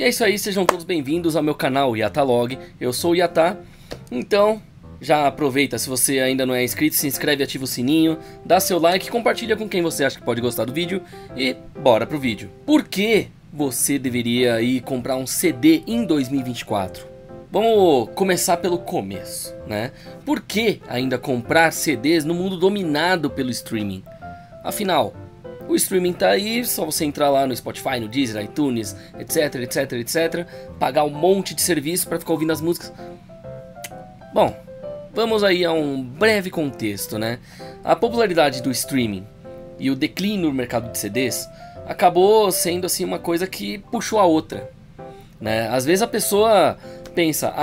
E é isso aí, sejam todos bem-vindos ao meu canal Yatalog. Eu sou o Yata, então já aproveita, se você ainda não é inscrito, se inscreve, ativa o sininho, dá seu like, compartilha com quem você acha que pode gostar do vídeo e bora pro vídeo. Por que você deveria ir comprar um CD em 2024? Vamos começar pelo começo, né? Por que ainda comprar CDs no mundo dominado pelo streaming? Afinal, o streaming tá aí, só você entrar lá no Spotify, no Deezer, iTunes, etc, etc, etc, pagar um monte de serviço para ficar ouvindo as músicas. Bom, vamos aí a um breve contexto, né? A popularidade do streaming e o declínio no mercado de CDs acabou sendo assim uma coisa que puxou a outra, né? Às vezes a pessoa pensa,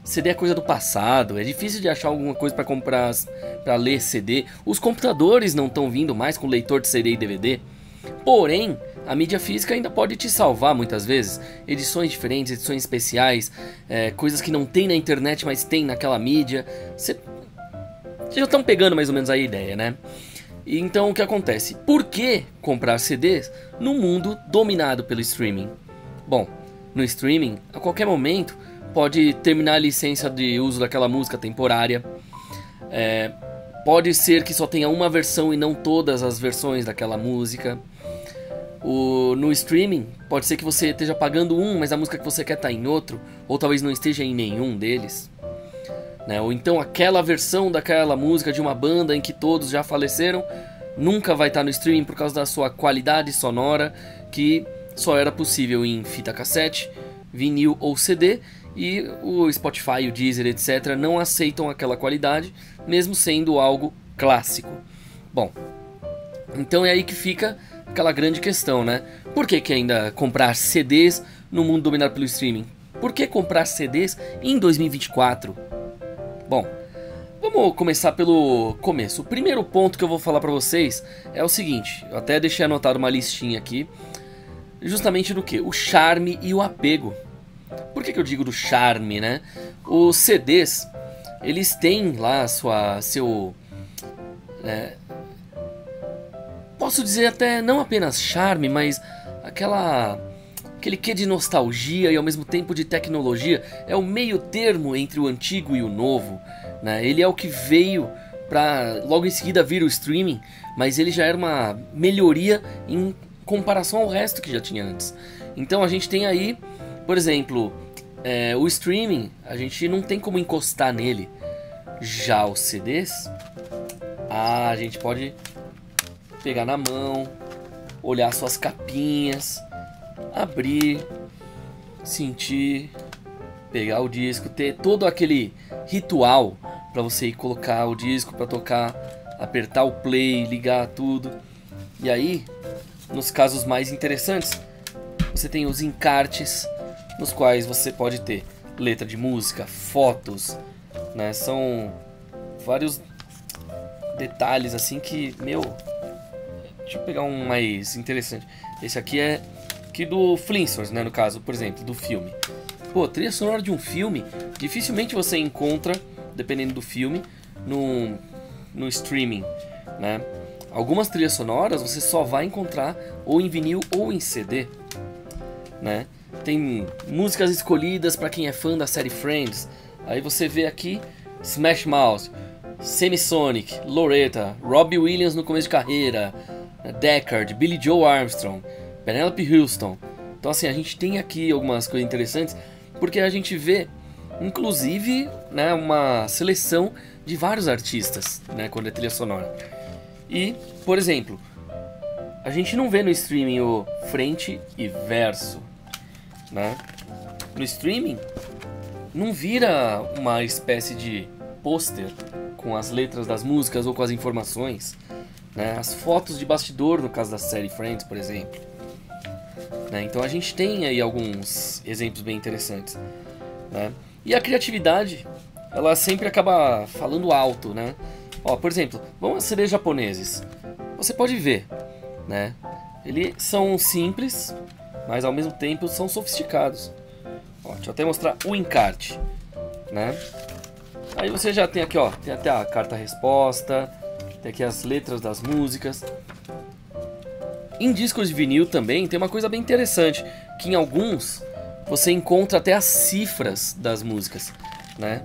CD é coisa do passado, é difícil de achar alguma coisa para comprar, para ler CD. Os computadores não estão vindo mais com leitor de CD e DVD. Porém, a mídia física ainda pode te salvar muitas vezes. Edições diferentes, edições especiais, coisas que não tem na internet, mas tem naquela mídia. Vocês já estão pegando mais ou menos a ideia, né? E então o que acontece? Por que comprar CDs no mundo dominado pelo streaming? Bom, no streaming, a qualquer momento pode terminar a licença de uso daquela música temporária. Pode ser que só tenha uma versão e não todas as versões daquela música. No streaming, pode ser que você esteja pagando mas a música que você quer está em outro, ou talvez não esteja em nenhum deles, né? Ou então aquela versão daquela música de uma banda em que todos já faleceram nunca vai estar no streaming por causa da sua qualidade sonora, que só era possível em fita cassete, vinil ou CD. E o Spotify, o Deezer, etc. não aceitam aquela qualidade, mesmo sendo algo clássico. Bom, então é aí que fica aquela grande questão, né? Por que ainda comprar CDs no mundo dominado pelo streaming? Por que comprar CDs em 2024? Bom, vamos começar pelo começo. O primeiro ponto que eu vou falar pra vocês é o seguinte, eu até deixei anotado uma listinha aqui, justamente do que? O charme e o apego. Por que eu digo do charme, né? Os CDs, eles têm lá posso dizer até não apenas charme, mas aquele quê de nostalgia e ao mesmo tempo de tecnologia. É o meio termo entre o antigo e o novo, né? Ele é o que veio para logo em seguida vir o streaming, mas ele já era uma melhoria em comparação ao resto que já tinha antes. Então a gente tem aí, por exemplo, o streaming, a gente não tem como encostar nele. Já os CDs, a gente pode pegar na mão, olhar suas capinhas, abrir, sentir, pegar o disco, ter todo aquele ritual para você ir colocar o disco para tocar, apertar o play, ligar tudo. E aí, nos casos mais interessantes, você tem os encartes, nos quais você pode ter letra de música, fotos, né? São vários detalhes assim que, deixa eu pegar um mais interessante. Esse aqui é aqui do Flintstones, né, no caso, por exemplo, do filme. Pô, trilha sonora de um filme, dificilmente você encontra, dependendo do filme, no streaming, né? Algumas trilhas sonoras você só vai encontrar ou em vinil ou em CD, né? Tem músicas escolhidas para quem é fã da série Friends. Aí você vê aqui Smash Mouth, Semisonic, Loretta, Robbie Williams no começo de carreira, Deckard, Billie Joe Armstrong, Penelope Houston. Então assim, a gente tem aqui algumas coisas interessantes, porque a gente vê, inclusive, né, uma seleção de vários artistas, né, quando é trilha sonora. E, por exemplo, a gente não vê no streaming o frente e verso, né? No streaming não vira uma espécie de pôster com as letras das músicas ou com as informações, né? As fotos de bastidor no caso da série Friends, por exemplo, né? Então a gente tem aí alguns exemplos bem interessantes, né? E a criatividade, ela sempre acaba falando alto, né? Ó, por exemplo, vamos a CDs japoneses. Você pode ver, né? Eles são simples, mas ao mesmo tempo são sofisticados. Ó, deixa eu até mostrar o encarte, né? Aí você já tem aqui, ó, tem até a carta-resposta, tem aqui as letras das músicas. Em discos de vinil também tem uma coisa bem interessante, que em alguns você encontra até as cifras das músicas, né?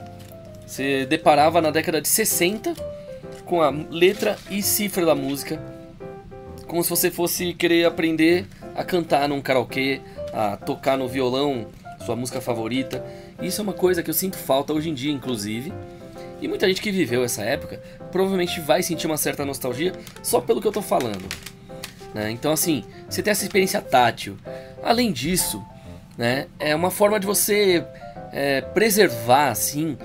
Você deparava na década de 60 com a letra e cifra da música, como se você fosse querer aprender a cantar num karaokê, a tocar no violão sua música favorita. Isso é uma coisa que eu sinto falta hoje em dia, inclusive. E muita gente que viveu essa época provavelmente vai sentir uma certa nostalgia só pelo que eu tô falando, né? Então assim, você tem essa experiência tátil. Além disso, né, é uma forma de você preservar assim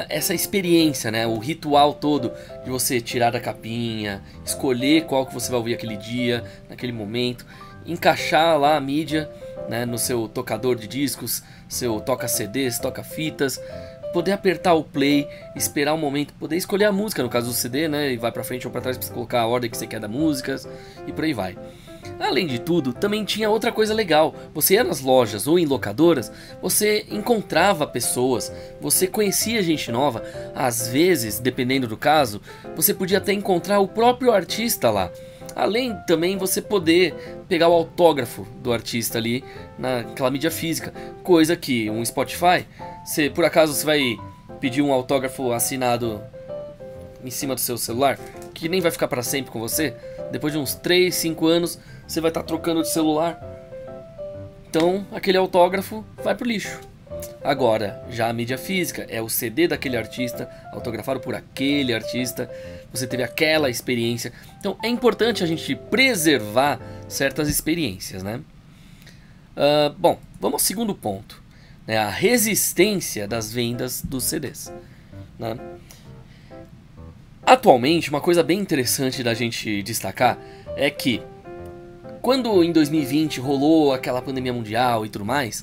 essa experiência, né, o ritual todo de você tirar da capinha, escolher qual que você vai ouvir aquele dia, naquele momento, encaixar lá a mídia, né, no seu tocador de discos, seu toca-CDs, toca-fitas, poder apertar o play, esperar um momento, poder escolher a música, no caso do CD, né, e vai pra frente ou pra trás pra você colocar a ordem que você quer das músicas, e por aí vai. Além de tudo, também tinha outra coisa legal. Você ia nas lojas ou em locadoras, você encontrava pessoas, você conhecia gente nova. Às vezes, dependendo do caso, você podia até encontrar o próprio artista lá. Além também você poder pegar o autógrafo do artista ali naquela mídia física. Coisa que um Spotify, se por acaso você vai pedir um autógrafo assinado em cima do seu celular, que nem vai ficar para sempre com você, depois de uns 3, 5 anos você vai estar trocando de celular, então aquele autógrafo vai pro lixo. Agora, já a mídia física é o CD daquele artista, autografado por aquele artista, você teve aquela experiência. Então é importante a gente preservar certas experiências, né? Bom, vamos ao segundo ponto, né? A resistência das vendas dos CDs, né? Atualmente, uma coisa bem interessante da gente destacar é que quando em 2020 rolou aquela pandemia mundial e tudo mais,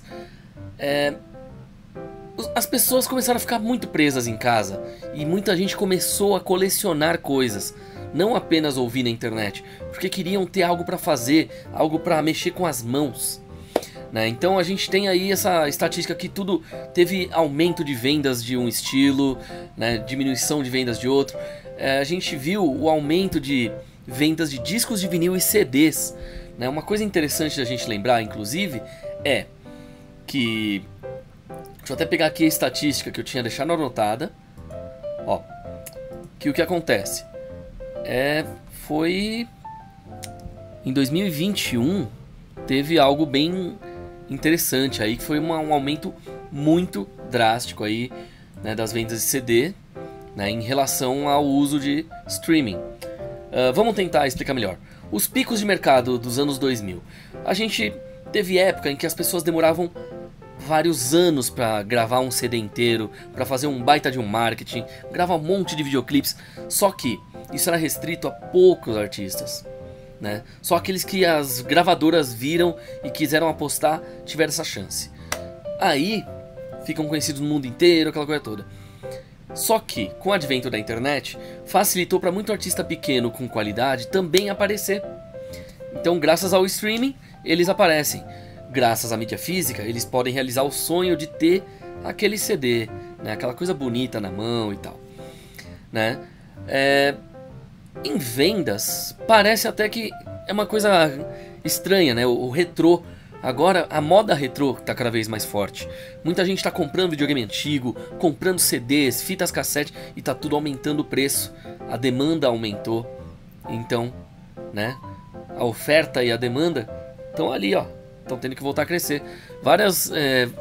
as pessoas começaram a ficar muito presas em casa e muita gente começou a colecionar coisas, não apenas ouvir na internet, porque queriam ter algo para fazer, algo para mexer com as mãos, né? Então a gente tem aí essa estatística que tudo teve aumento de vendas de um estilo, né? Diminuição de vendas de outro. A gente viu o aumento de vendas de discos de vinil e CDs, né? Uma coisa interessante da gente lembrar, inclusive, é que... Deixa eu até pegar aqui a estatística que eu tinha deixado anotada. Ó, que o que acontece? Foi... Em 2021, teve algo bem interessante aí, que foi um aumento muito drástico aí, né, das vendas de CD, né, em relação ao uso de streaming. Vamos tentar explicar melhor. Os picos de mercado dos anos 2000. A gente teve época em que as pessoas demoravam vários anos para gravar um CD inteiro, para fazer um baita de um marketing, gravar um monte de videoclipes. Só que isso era restrito a poucos artistas, né? Só aqueles que as gravadoras viram e quiseram apostar tiveram essa chance. Aí ficam conhecidos no mundo inteiro, aquela coisa toda. Só que, com o advento da internet, facilitou para muito artista pequeno com qualidade também aparecer. Então, graças ao streaming, eles aparecem. Graças à mídia física, eles podem realizar o sonho de ter aquele CD, né? Aquela coisa bonita na mão e tal, né? Em vendas, parece até que é uma coisa estranha, né? O retrô. Agora, a moda retrô está cada vez mais forte. Muita gente está comprando videogame antigo, comprando CDs, fitas cassete e está tudo aumentando o preço. A demanda aumentou. Então, né? A oferta e a demanda estão ali, ó. Estão tendo que voltar a crescer. Várias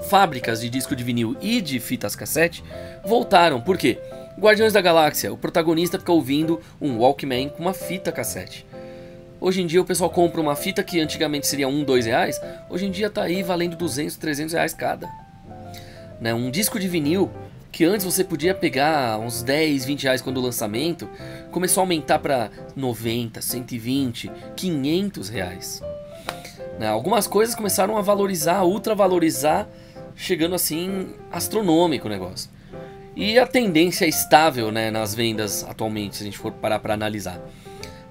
fábricas de disco de vinil e de fitas cassete voltaram. Por quê? Guardiões da Galáxia, o protagonista fica ouvindo um Walkman com uma fita cassete. Hoje em dia o pessoal compra uma fita que antigamente seria R$1, R$2, hoje em dia tá aí valendo R$200, R$300 cada. Né? Um disco de vinil que antes você podia pegar uns 10, R$20 quando o lançamento, começou a aumentar para 90, 120, R$500. Né? Algumas coisas começaram a valorizar, a ultravalorizar, chegando assim astronômico o negócio. E a tendência é estável, né, nas vendas atualmente, se a gente for parar para analisar.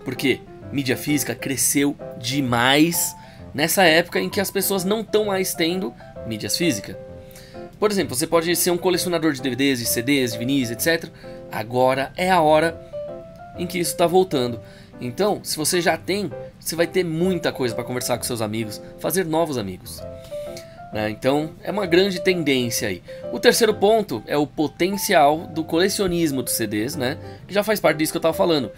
Por quê? Mídia física cresceu demais nessa época em que as pessoas não estão mais tendo mídias físicas. Por exemplo, você pode ser um colecionador de DVDs, de CDs, de vinis, etc. Agora é a hora em que isso está voltando. Então, se você já tem, você vai ter muita coisa para conversar com seus amigos, fazer novos amigos. né? Então é uma grande tendência aí. O terceiro ponto é o potencial do colecionismo dos CDs, né? Que já faz parte disso que eu estava falando.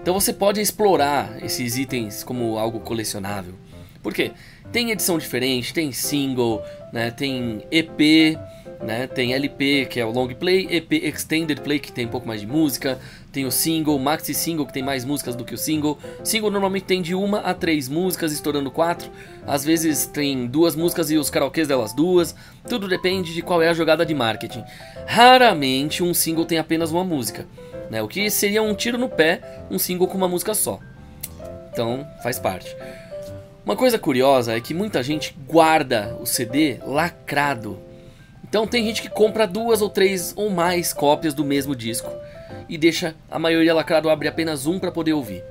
Então você pode explorar esses itens como algo colecionável. Por quê? Tem edição diferente, tem single, né? Tem EP, né? Tem LP, que é o long play, EP extended play, que tem um pouco mais de música, tem o single, maxi single, que tem mais músicas do que o single. Single normalmente tem de 1 a 3 músicas, estourando 4. Às vezes tem 2 músicas e os karaokês delas 2. Tudo depende de qual é a jogada de marketing. Raramente um single tem apenas uma música, né? O que seria um tiro no pé, um single com uma música só. Então faz parte. Uma coisa curiosa é que muita gente guarda o CD lacrado. Então tem gente que compra 2 ou 3 ou mais cópias do mesmo disco e deixa a maioria lacrado, abre apenas um para poder ouvir.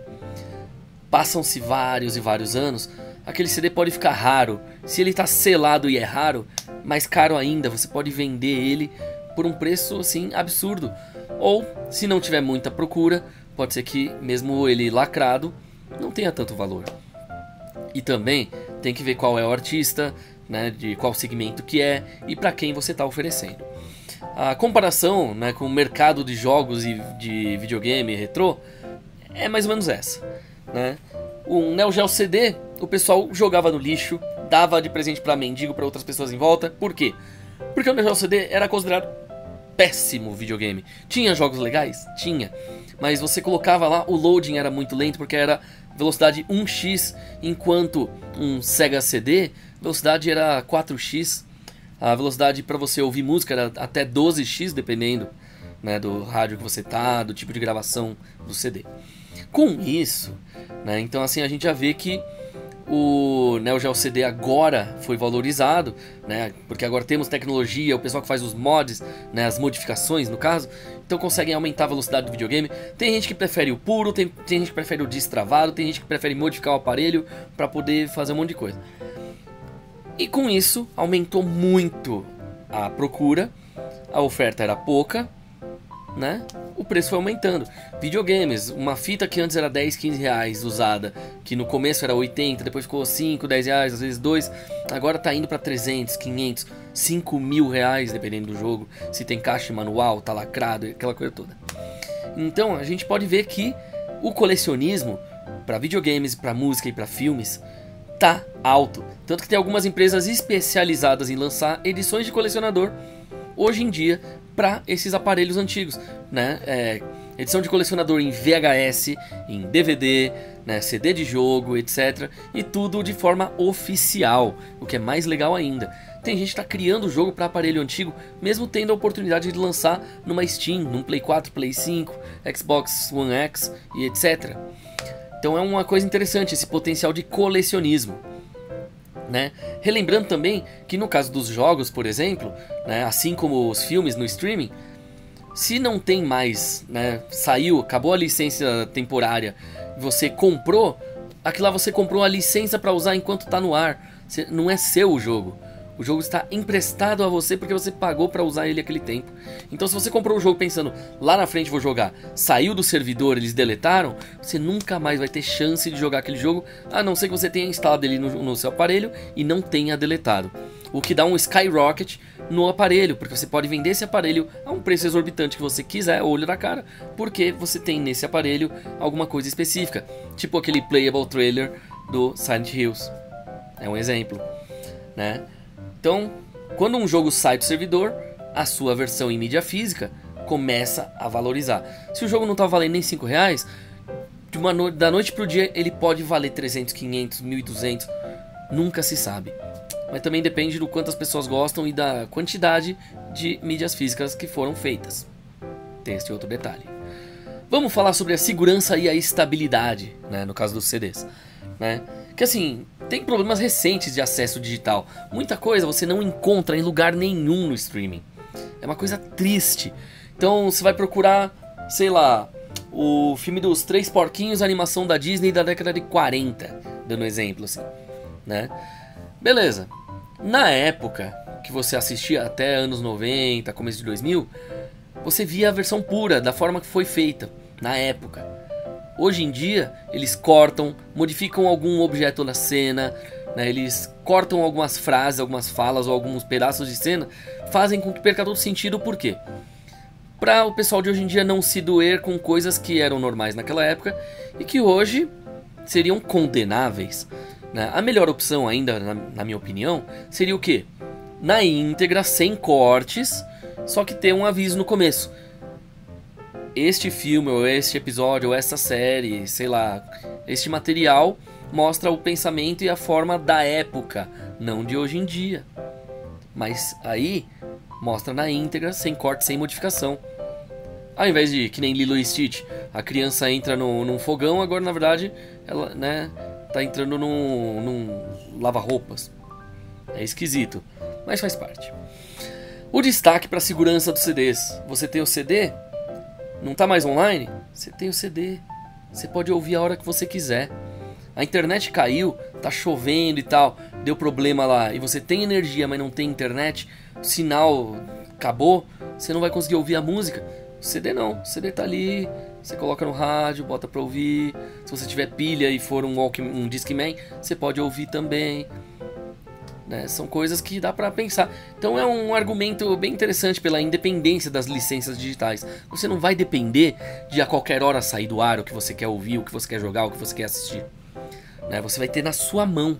Passam-se vários e vários anos, aquele CD pode ficar raro. Se ele está selado e é raro, mais caro ainda, você pode vender ele por um preço assim absurdo. Ou, se não tiver muita procura, pode ser que mesmo ele lacrado não tenha tanto valor. E também tem que ver qual é o artista, né, de qual segmento que é e para quem você está oferecendo. A comparação, né, com o mercado de jogos e de videogame retrô é mais ou menos essa, né? O Neo Geo CD, o pessoal jogava no lixo, dava de presente para mendigo, para outras pessoas em volta. Por quê? Porque o Neo Geo CD era considerado péssimo videogame. Tinha jogos legais? Tinha. Mas você colocava lá, o loading era muito lento porque era velocidade 1x, enquanto um Sega CD, velocidade era 4x. A velocidade para você ouvir música era até 12x, dependendo, né, do rádio que você tá, do tipo de gravação do CD. Com isso, né, então assim a gente já vê que o Neo Geo CD agora foi valorizado, né, porque agora temos tecnologia, o pessoal que faz os mods, né, as modificações no caso, então conseguem aumentar a velocidade do videogame. Tem gente que prefere o puro, tem gente que prefere o destravado, tem gente que prefere modificar o aparelho para poder fazer um monte de coisa. E com isso aumentou muito a procura, a oferta era pouca, né? O preço foi aumentando. Videogames, uma fita que antes era 10, 15 reais usada, que no começo era 80, depois ficou 5, 10 reais, às vezes 2, agora tá indo para 300, 500, 5 mil reais, dependendo do jogo, se tem caixa manual, tá lacrado, aquela coisa toda. Então a gente pode ver que o colecionismo para videogames, para música e para filmes tá alto, tanto que tem algumas empresas especializadas em lançar edições de colecionador hoje em dia para esses aparelhos antigos, né? Edição de colecionador em VHS, em DVD, né? CD de jogo, etc. E tudo de forma oficial, o que é mais legal ainda. Tem gente que está criando o jogo para aparelho antigo, mesmo tendo a oportunidade de lançar numa Steam, num Play 4, Play 5, Xbox One X e etc. Então é uma coisa interessante esse potencial de colecionismo, né? Relembrando também que no caso dos jogos, por exemplo, né, assim como os filmes no streaming, se não tem mais, né, saiu, acabou a licença temporária, você comprou, aquilo lá você comprou a licença para usar enquanto está no ar, não é seu o jogo. O jogo está emprestado a você porque você pagou para usar ele aquele tempo. Então se você comprou o jogo pensando, lá na frente vou jogar, saiu do servidor, eles deletaram, você nunca mais vai ter chance de jogar aquele jogo, a não ser que você tenha instalado ele no seu aparelho e não tenha deletado. O que dá um skyrocket no aparelho, porque você pode vender esse aparelho a um preço exorbitante que você quiser, olho da cara, porque você tem nesse aparelho alguma coisa específica, tipo aquele playable trailer do Silent Hills. É um exemplo, né? Então, quando um jogo sai do servidor, a sua versão em mídia física começa a valorizar. Se o jogo não está valendo nem 5 reais, da noite para o dia ele pode valer 300, 500, 1.200, nunca se sabe. Mas também depende do quanto as pessoas gostam e da quantidade de mídias físicas que foram feitas. Tem esse outro detalhe. Vamos falar sobre a segurança e a estabilidade, né, no caso dos CDs, né? Que assim, tem problemas recentes de acesso digital. Muita coisa você não encontra em lugar nenhum no streaming. É uma coisa triste. Então você vai procurar, sei lá, o filme dos Três Porquinhos, a animação da Disney da década de 40, dando um exemplo assim, né? Beleza. Na época que você assistia até anos 90, começo de 2000, você via a versão pura, da forma que foi feita na época. Hoje em dia, eles cortam, modificam algum objeto da cena, né? Eles cortam algumas frases, algumas falas ou alguns pedaços de cena, fazem com que perca todo sentido. Por quê? Para o pessoal de hoje em dia não se doer com coisas que eram normais naquela época e que hoje seriam condenáveis, né? A melhor opção ainda, na minha opinião, seria o quê? Na íntegra, sem cortes, só que ter um aviso no começo. Este filme, ou este episódio, ou essa série, sei lá, este material mostra o pensamento e a forma da época, não de hoje em dia. Mas aí mostra na íntegra, sem corte, sem modificação. Ao invés de, que nem Lilo e Stitch, a criança entra num fogão, agora na verdade ela, né, tá entrando num lava-roupas. É esquisito, mas faz parte. O destaque para a segurança dos CDs. Você tem o CD, não tá mais online? Você tem o CD, você pode ouvir a hora que você quiser. A internet caiu, tá chovendo e tal, deu problema lá, e você tem energia, mas não tem internet, o sinal acabou, você não vai conseguir ouvir a música. O CD não, o CD tá ali, você coloca no rádio, bota pra ouvir. Se você tiver pilha e for um Discman, você pode ouvir também, né? São coisas que dá pra pensar. Então é um argumento bem interessante pela independência das licenças digitais. Você não vai depender de a qualquer hora sair do ar o que você quer ouvir, o que você quer jogar, o que você quer assistir, né? Você vai ter na sua mão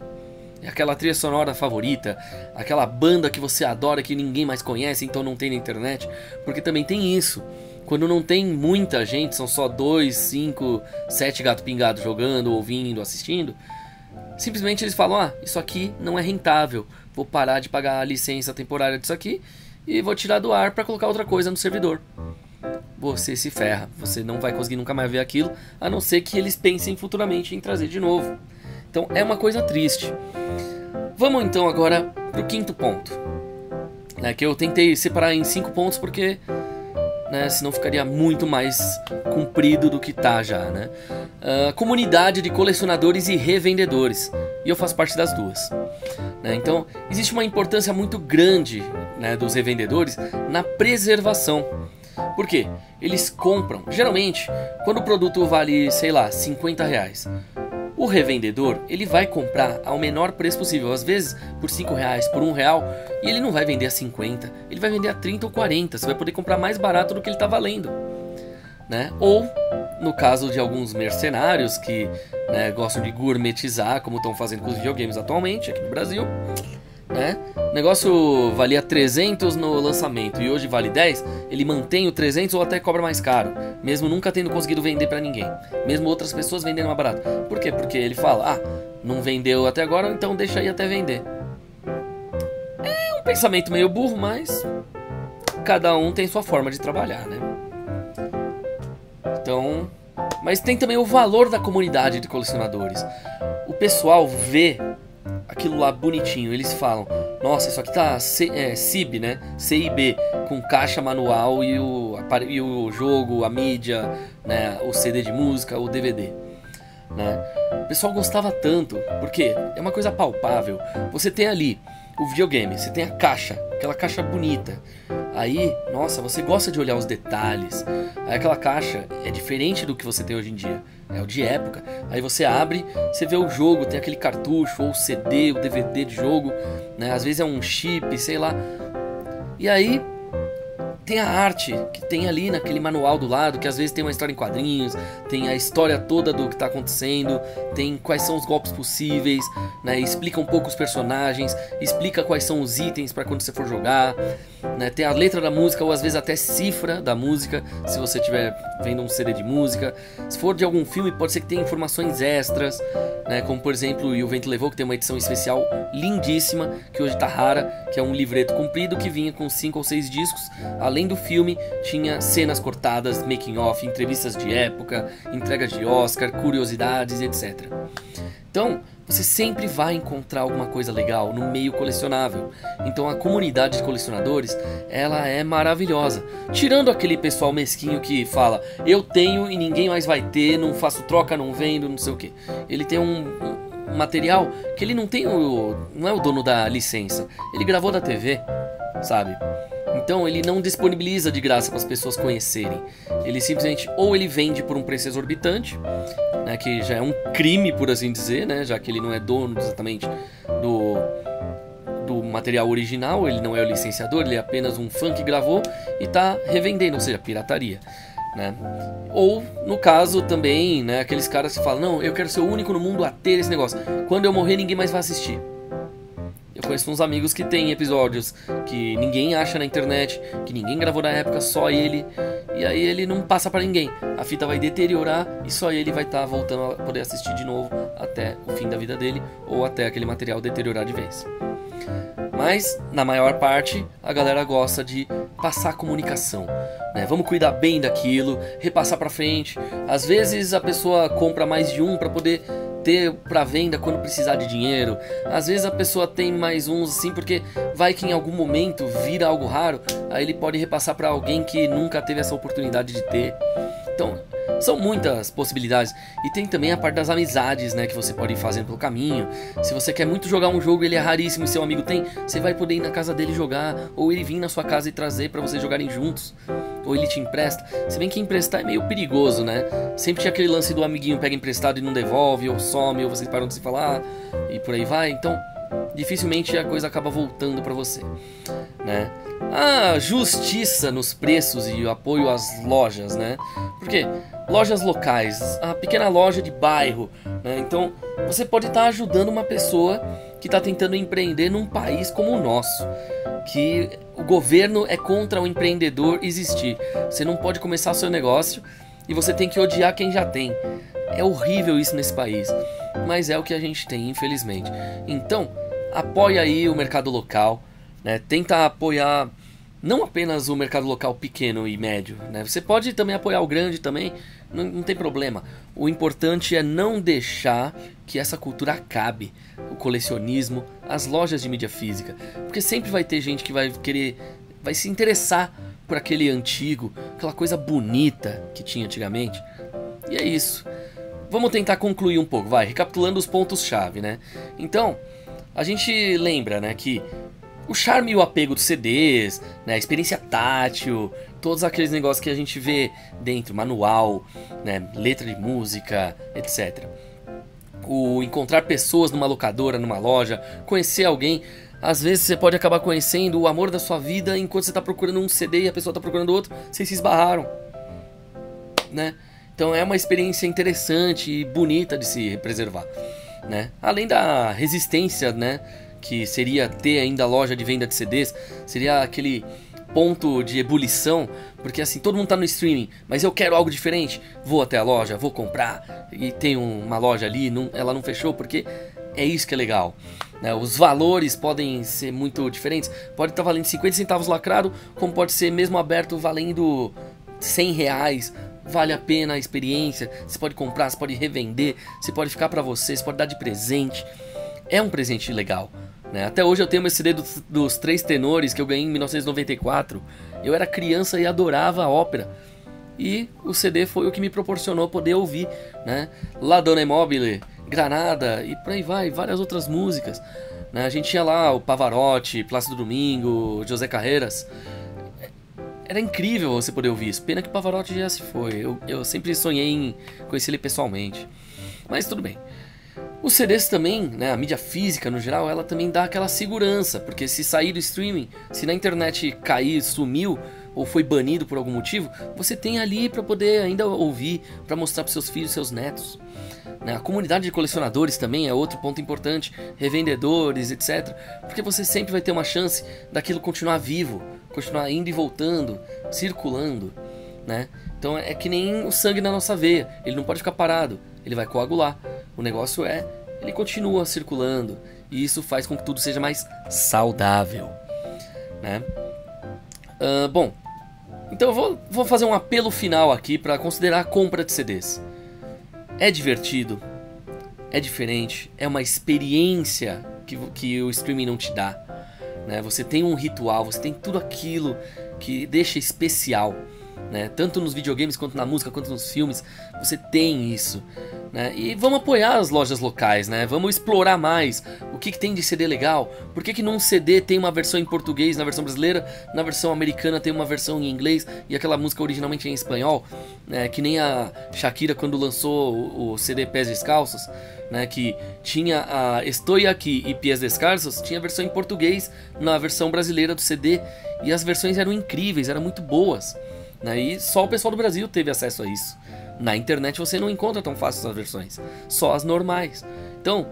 aquela trilha sonora favorita, aquela banda que você adora que ninguém mais conhece, então não tem na internet. Porque também tem isso, quando não tem muita gente, são só 2, 5, 7 gato pingado jogando, ouvindo, assistindo, simplesmente eles falam: ah, isso aqui não é rentável, vou parar de pagar a licença temporária disso aqui e vou tirar do ar para colocar outra coisa no servidor. Você se ferra, você não vai conseguir nunca mais ver aquilo, a não ser que eles pensem futuramente em trazer de novo. Então é uma coisa triste. Vamos então agora pro quinto ponto, né, que eu tentei separar em 5 pontos porque, né, senão ficaria muito mais comprido do que tá já, né? Comunidade de colecionadores e revendedores, e eu faço parte das duas, né? Então existe uma importância muito grande, né, dos revendedores na preservação. Por quê? Eles compram, geralmente, quando o produto vale, sei lá, R$50, o revendedor, ele vai comprar ao menor preço possível, às vezes por R$5, por R$1, e ele não vai vender a 50, ele vai vender a 30 ou 40, você vai poder comprar mais barato do que ele está valendo, né? Ou, no caso de alguns mercenários que, né, gostam de gourmetizar, como estão fazendo com os videogames atualmente, aqui no Brasil, né? O negócio valia 300 no lançamento e hoje vale 10, ele mantém o 300 ou até cobra mais caro, mesmo nunca tendo conseguido vender pra ninguém, mesmo outras pessoas vendendo mais barato. Por quê? Porque ele fala: ah, não vendeu até agora, então deixa aí até vender. É um pensamento meio burro, mas cada um tem sua forma de trabalhar, né? Então, mas tem também o valor da comunidade de colecionadores. O pessoal vê aquilo lá bonitinho, eles falam: nossa, isso aqui tá CIB, né? CIB, com caixa manual e o jogo, a mídia, né? O CD de música, o DVD, né? O pessoal gostava tanto, porque é uma coisa palpável. Você tem ali o videogame, você tem a caixa, aquela caixa bonita. Aí, nossa, você gosta de olhar os detalhes. Aí aquela caixa é diferente do que você tem hoje em dia, é o de época. Aí você abre, você vê o jogo, tem aquele cartucho, ou o CD, o DVD de jogo, né? Às vezes é um chip, sei lá. E aí tem a arte que tem ali naquele manual do lado, que às vezes tem uma história em quadrinhos, tem a história toda do que está acontecendo, tem quais são os golpes possíveis, né? Explica um pouco os personagens, explica quais são os itens para quando você for jogar, né? Tem a letra da música, ou às vezes até cifra da música, se você estiver vendo um CD de música. Se for de algum filme, pode ser que tenha informações extras, né? Como por exemplo E o Vento Levou, que tem uma edição especial lindíssima, que hoje está rara, que é um livreto comprido que vinha com 5 ou 6 discos. Além do filme, tinha cenas cortadas, making of, entrevistas de época, entregas de Oscar, curiosidades, etc. Então, você sempre vai encontrar alguma coisa legal no meio colecionável. Então a comunidade de colecionadores, ela é maravilhosa. Tirando aquele pessoal mesquinho que fala: eu tenho e ninguém mais vai ter, não faço troca, não vendo, não sei o que. Ele tem um material que ele não tem não é o dono da licença. Ele gravou da TV, sabe? Então ele não disponibiliza de graça para as pessoas conhecerem. Ele simplesmente ou ele vende por um preço exorbitante, né, que já é um crime, por assim dizer, né, já que ele não é dono exatamente do material original, ele não é o licenciador, ele é apenas um fã que gravou e está revendendo, ou seja, pirataria, né? Ou, no caso também, né, aqueles caras que falam, não, eu quero ser o único no mundo a ter esse negócio, quando eu morrer ninguém mais vai assistir. Eu conheço uns amigos que tem episódios que ninguém acha na internet, que ninguém gravou na época, só ele, e aí ele não passa pra ninguém. A fita vai deteriorar e só ele vai estar voltando a poder assistir de novo até o fim da vida dele, ou até aquele material deteriorar de vez. Mas, na maior parte, a galera gosta de passar a comunicação, né? Vamos cuidar bem daquilo, repassar pra frente. Às vezes a pessoa compra mais de um pra poder ter pra venda quando precisar de dinheiro. Às vezes a pessoa tem mais uns assim porque vai que em algum momento vira algo raro, aí ele pode repassar pra alguém que nunca teve essa oportunidade de ter. Então, são muitas possibilidades. E tem também a parte das amizades, né, que você pode ir fazendo pelo caminho. Se você quer muito jogar um jogo, ele é raríssimo e seu amigo tem, você vai poder ir na casa dele jogar, ou ele vir na sua casa e trazer pra vocês jogarem juntos, ou ele te empresta. Se bem que emprestar é meio perigoso, né? Sempre tinha aquele lance do amiguinho pega emprestado e não devolve, ou some, ou vocês param de se falar, e por aí vai. Então, dificilmente a coisa acaba voltando pra você, né? A justiça nos preços e o apoio às lojas, né? Porque lojas locais, a pequena loja de bairro, né? Então você pode estar ajudando uma pessoa que está tentando empreender num país como o nosso, que o governo é contra o empreendedor existir. Você não pode começar seu negócio e você tem que odiar quem já tem. É horrível isso nesse país, mas é o que a gente tem, infelizmente. Então, apoia aí o mercado local, né? Tenta apoiar não apenas o mercado local pequeno e médio, né? Você pode também apoiar o grande também, não tem problema. O importante é não deixar que essa cultura acabe, o colecionismo, as lojas de mídia física, porque sempre vai ter gente que vai se interessar por aquele antigo, aquela coisa bonita que tinha antigamente. E é isso. Vamos tentar concluir um pouco, recapitulando os pontos-chave, né? Então, a gente lembra, né, que o charme e o apego dos CDs, né, a experiência tátil, todos aqueles negócios que a gente vê dentro, manual, né, letra de música, etc. O encontrar pessoas numa locadora, numa loja, conhecer alguém. Às vezes você pode acabar conhecendo o amor da sua vida enquanto você está procurando um CD e a pessoa está procurando outro, vocês se esbarraram, né? Então é uma experiência interessante e bonita de se preservar, né? Além da resistência, né, que seria ter ainda a loja de venda de CDs, seria aquele ponto de ebulição, porque assim, todo mundo tá no streaming, mas eu quero algo diferente, vou até a loja, vou comprar, e tem uma loja ali, ela não fechou, porque é isso que é legal, né? Os valores podem ser muito diferentes, pode estar valendo 50 centavos lacrado, como pode ser mesmo aberto valendo R$100, vale a pena a experiência, você pode comprar, você pode revender, você pode ficar pra você, você pode dar de presente, é um presente legal, né? Até hoje eu tenho meu CD dos Três Tenores que eu ganhei em 1994. Eu era criança e adorava a ópera. E o CD foi o que me proporcionou poder ouvir, né? La Donna é Mobile, Granada e por aí vai, várias outras músicas, né? A gente tinha lá o Pavarotti, Plácido Domingo, José Carreras. Era incrível você poder ouvir isso. Pena que o Pavarotti já se foi. Eu sempre sonhei em conhecer ele pessoalmente. Mas tudo bem. Os CDs também, né, a mídia física no geral, ela também dá aquela segurança, porque se sair do streaming, se na internet cair, sumiu ou foi banido por algum motivo, você tem ali para poder ainda ouvir, para mostrar para seus filhos, seus netos, né? A comunidade de colecionadores também é outro ponto importante, revendedores, etc, porque você sempre vai ter uma chance daquilo continuar vivo, continuar indo e voltando, circulando, né? Então é que nem o sangue na nossa veia, ele não pode ficar parado, ele vai coagular. O negócio ele continua circulando e isso faz com que tudo seja mais saudável, né? Bom, então eu vou fazer um apelo final aqui para considerar a compra de CDs. É divertido, é diferente, é uma experiência que o streaming não te dá, né? Você tem um ritual, você tem tudo aquilo que deixa especial, né? Tanto nos videogames, quanto na música, quanto nos filmes, você tem isso, né? E vamos apoiar as lojas locais, né? Vamos explorar mais o que tem de CD legal. Por que num CD tem uma versão em português, na versão brasileira, na versão americana tem uma versão em inglês e aquela música originalmente é em espanhol, né? Que nem a Shakira quando lançou o CD Pés Descalços, né? Que tinha a Estoy Aqui e Pies Descalços, tinha a versão em português na versão brasileira do CD e as versões eram incríveis, eram muito boas, né? E só o pessoal do Brasil teve acesso a isso. Na internet você não encontra tão fácil essas versões, só as normais. Então,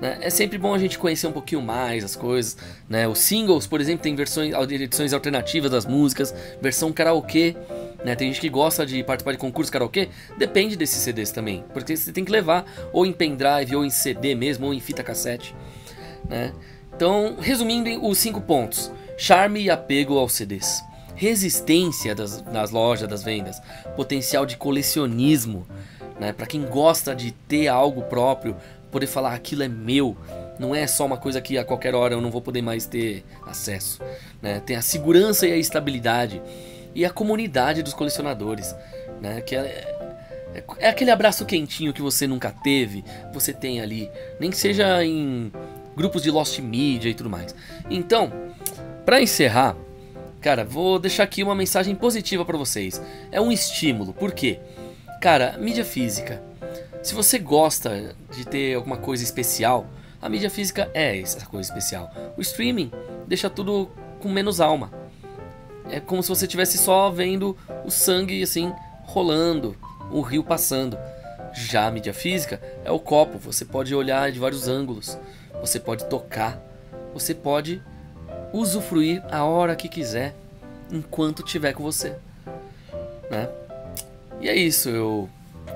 né, é sempre bom a gente conhecer um pouquinho mais as coisas, né? Os singles, por exemplo, tem edições alternativas das músicas, versão karaokê, né? Tem gente que gosta de participar de concurso karaokê, depende desses CDs também, porque você tem que levar ou em pendrive, ou em CD mesmo, ou em fita cassete, né? Então, resumindo os 5 pontos: charme e apego aos CDs, resistência das lojas, das vendas, potencial de colecionismo, né? Para quem gosta de ter algo próprio, poder falar aquilo é meu, não é só uma coisa que a qualquer hora eu não vou poder mais ter acesso, né? Tem a segurança e a estabilidade e a comunidade dos colecionadores, né? Que é aquele abraço quentinho que você nunca teve, você tem ali, nem que seja em grupos de Lost Media e tudo mais. Então, para encerrar, cara, vou deixar aqui uma mensagem positiva pra vocês. É um estímulo. Por quê? Cara, mídia física. Se você gosta de ter alguma coisa especial, a mídia física é essa coisa especial. O streaming deixa tudo com menos alma. É como se você estivesse só vendo o sangue assim rolando, o rio passando. Já a mídia física é o copo. Você pode olhar de vários ângulos. Você pode tocar. Você pode usufruir a hora que quiser, enquanto tiver com você, né? E é isso, eu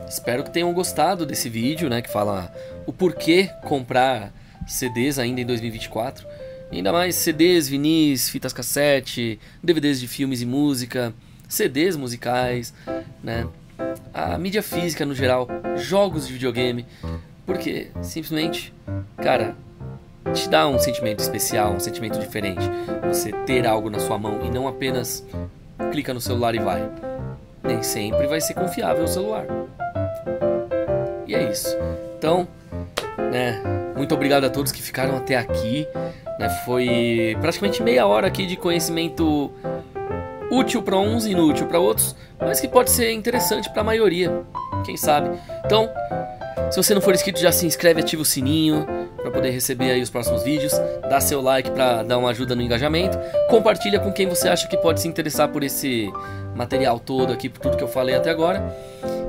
espero que tenham gostado desse vídeo, né? Que fala o porquê comprar CDs ainda em 2024. Ainda mais CDs, vinis, fitas cassete, DVDs de filmes e música, CDs musicais, né? A mídia física no geral, jogos de videogame, porque simplesmente, cara, te dá um sentimento especial, um sentimento diferente. Você ter algo na sua mão e não apenas clica no celular e vai. Nem sempre vai ser confiável o celular. E é isso. Então, né, muito obrigado a todos que ficaram até aqui, né? Foi praticamente meia hora aqui de conhecimento útil para uns e inútil para outros, mas que pode ser interessante para a maioria, quem sabe. Então, se você não for inscrito, já se inscreve, ativa o sininho para poder receber aí os próximos vídeos, dá seu like para dar uma ajuda no engajamento, compartilha com quem você acha que pode se interessar por esse material todo aqui, por tudo que eu falei até agora,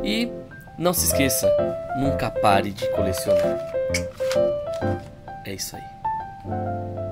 e não se esqueça, nunca pare de colecionar. É isso aí.